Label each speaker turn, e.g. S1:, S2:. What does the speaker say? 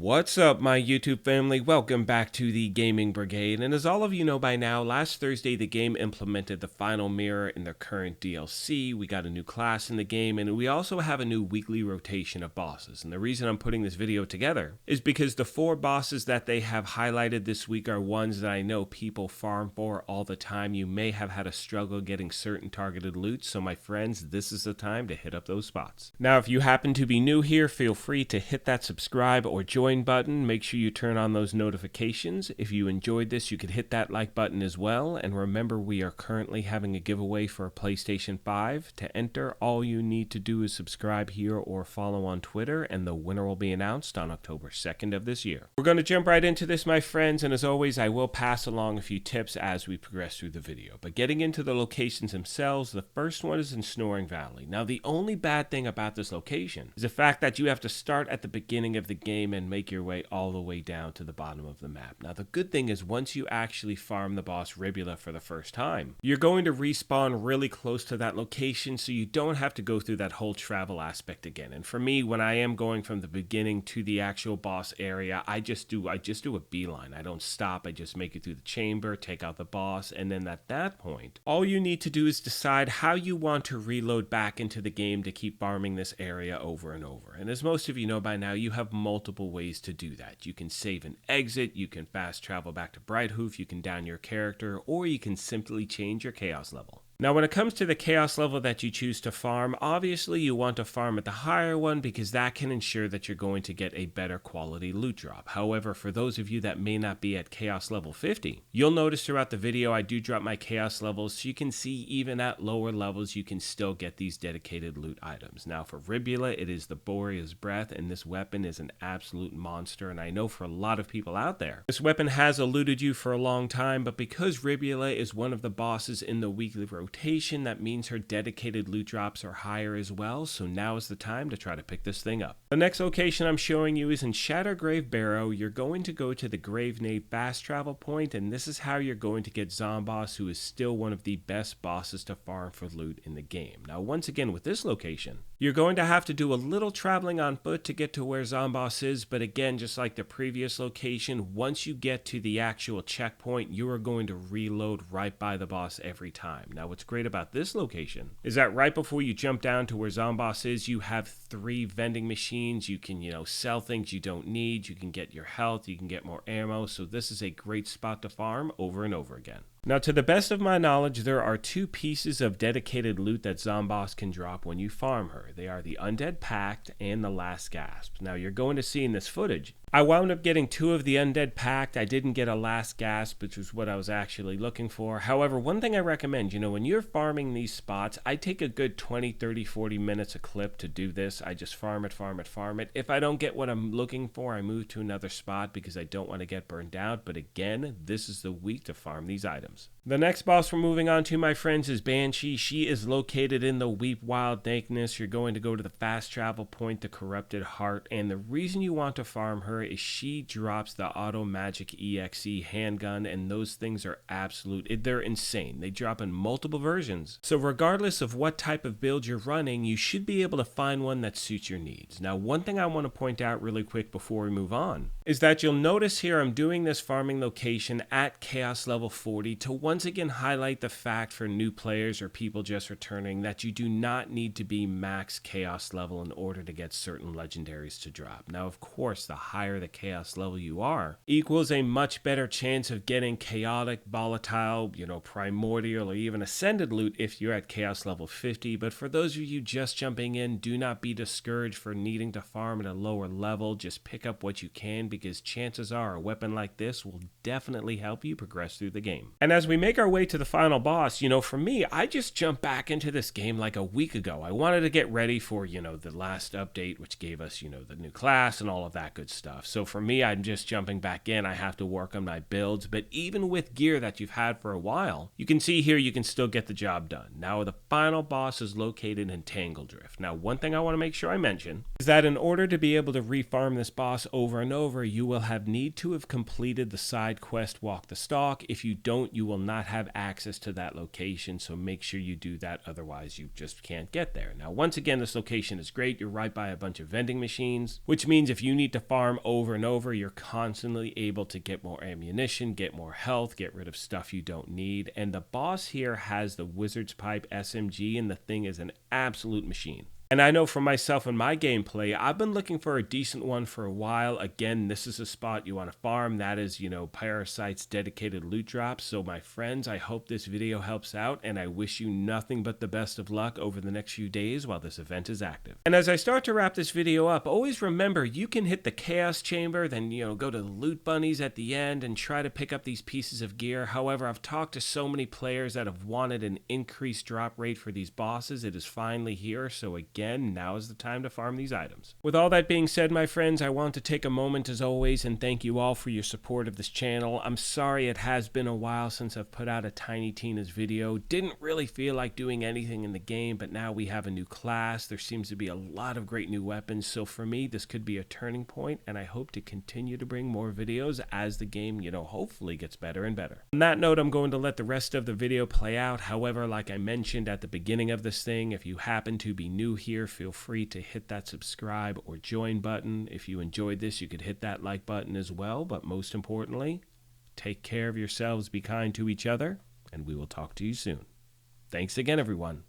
S1: What's up, my YouTube family? Welcome back to the Gaming Brigade, and as all of you know by now, last Thursday the game implemented the final mirror in their current DLC. We got a new class in the game, and we also have a new weekly rotation of bosses. And the reason I'm putting this video together is because the 4 bosses that they have highlighted this week are ones that I know people farm for all the time. You may have had a struggle getting certain targeted loot, so my friends, this is the time to hit up those spots. Now, if you happen to be new here, feel free to hit that subscribe or join button. Make sure you turn on those notifications. If you enjoyed this, you could hit that like button as well. And remember, we are currently having a giveaway for a PlayStation 5. To enter, all you need to do is subscribe here or follow on Twitter, and the winner will be announced on October 2nd of this year. We're going to jump right into this, my friends, and as always, I will pass along a few tips as we progress through the video. But getting into the locations themselves, the first one is in Snoring Valley. Now, the only bad thing about this location is the fact that you have to start at the beginning of the game and make your way all the way down to the bottom of the map. Now, the good thing is once you actually farm the boss Ribula for the first time, you're going to respawn really close to that location, so you don't have to go through that whole travel aspect again. And for me, when I am going from the beginning to the actual boss area, I just do a beeline. I don't stop. I just make it through the chamber, take out the boss, and then at that point, all you need to do is decide how you want to reload back into the game to keep farming this area over and over. And as most of you know by now, you have multiple ways to do that. You can save and exit, you can fast travel back to Brighthoof, you can down your character, or you can simply change your chaos level. Now, when it comes to the chaos level that you choose to farm, obviously you want to farm at the higher one because that can ensure that you're going to get a better quality loot drop. However, for those of you that may not be at chaos level 50, you'll notice throughout the video I do drop my chaos levels, so you can see even at lower levels you can still get these dedicated loot items. Now, for Ribula, it is the Borea's Breath, and this weapon is an absolute monster, and I know for a lot of people out there, this weapon has eluded you for a long time, but because Ribula is one of the bosses in the weekly rotation, that means her dedicated loot drops are higher as well, so now is the time to try to pick this thing up. The next location I'm showing you is in Shattergrave Barrow. You're going to go to the Gravenade fast travel point, and this is how you're going to get Zomboss, who is still one of the best bosses to farm for loot in the game. Now, once again, with this location, you're going to have to do a little traveling on foot to get to where Zomboss is, but again, just like the previous location, once you get to the actual checkpoint, you are going to reload right by the boss every time. Now, what's great about this location is that right before you jump down to where Zomboss is, you have 3 vending machines. You can, sell things you don't need. You can get your health. You can get more ammo. So this is a great spot to farm over and over again. Now, to the best of my knowledge, there are 2 pieces of dedicated loot that Zomboss can drop when you farm her. They are the Undead Pact and the Last Gasp. Now, you're going to see in this footage, I wound up getting 2 of the Undead Pact. I didn't get a Last Gasp, which was what I was actually looking for. However, one thing I recommend, when you're farming these spots, I take a good 20, 30, 40 minutes a clip to do this. I just farm it. If I don't get what I'm looking for, I move to another spot because I don't want to get burned out. But again, this is the week to farm these items. The next boss we're moving on to, my friends, is Banshee. She is located in the Weep Wild Dankness. You're going to go to the fast travel point, the Corrupted Heart, and the reason you want to farm her is she drops the Auto Magic EXE handgun, and those things are they're insane. They drop in multiple versions. So regardless of what type of build you're running, you should be able to find one that suits your needs. Now, one thing I want to point out really quick before we move on is that you'll notice here I'm doing this farming location at chaos level 40 to once again highlight the fact for new players or people just returning that you do not need to be max chaos level in order to get certain legendaries to drop. Now, of course, the higher the chaos level you are equals a much better chance of getting chaotic, volatile, primordial, or even ascended loot if you're at chaos level 50. But for those of you just jumping in, do not be discouraged for needing to farm at a lower level. Just pick up what you can, because chances are a weapon like this will definitely help you progress through the game. And as we make our way to the final boss, for me, I just jumped back into this game like a week ago. I wanted to get ready for, the last update, which gave us, the new class and all of that good stuff. So for me, I'm just jumping back in. I have to work on my builds, but even with gear that you've had for a while, you can see here you can still get the job done. Now, the final boss is located in Tangledrift. Now, one thing I want to make sure I mention is that in order to be able to refarm this boss over and over, you will need to have completed the side quest Walk the Stalk. If you don't, you will not have access to that location, so make sure you do that, otherwise you just can't get there. Now, once again, this location is great. You're right by a bunch of vending machines, which means if you need to farm over and over, you're constantly able to get more ammunition, get more health, get rid of stuff you don't need. And the boss here has the Wizard's Pipe SMG, and the thing is an absolute machine. And I know for myself and my gameplay, I've been looking for a decent one for a while. Again, this is a spot you want to farm. That is, Parasite's dedicated loot drops. So my friends, I hope this video helps out, and I wish you nothing but the best of luck over the next few days while this event is active. And as I start to wrap this video up, always remember you can hit the Chaos Chamber, then, go to the loot bunnies at the end and try to pick up these pieces of gear. However, I've talked to so many players that have wanted an increased drop rate for these bosses. It is finally here. So again, now is the time to farm these items. With all that being said, my friends, I want to take a moment as always and thank you all for your support of this channel. I'm sorry it has been a while since I've put out a Tiny Tina's video. Didn't really feel like doing anything in the game, but now we have a new class. There seems to be a lot of great new weapons, so for me this could be a turning point, and I hope to continue to bring more videos as the game, hopefully gets better and better. On that note, I'm going to let the rest of the video play out. However, like I mentioned at the beginning of this thing, if you happen to be new here, feel free to hit that subscribe or join button. If you enjoyed this, you could hit that like button as well. But most importantly, take care of yourselves, be kind to each other, and we will talk to you soon. Thanks again, everyone.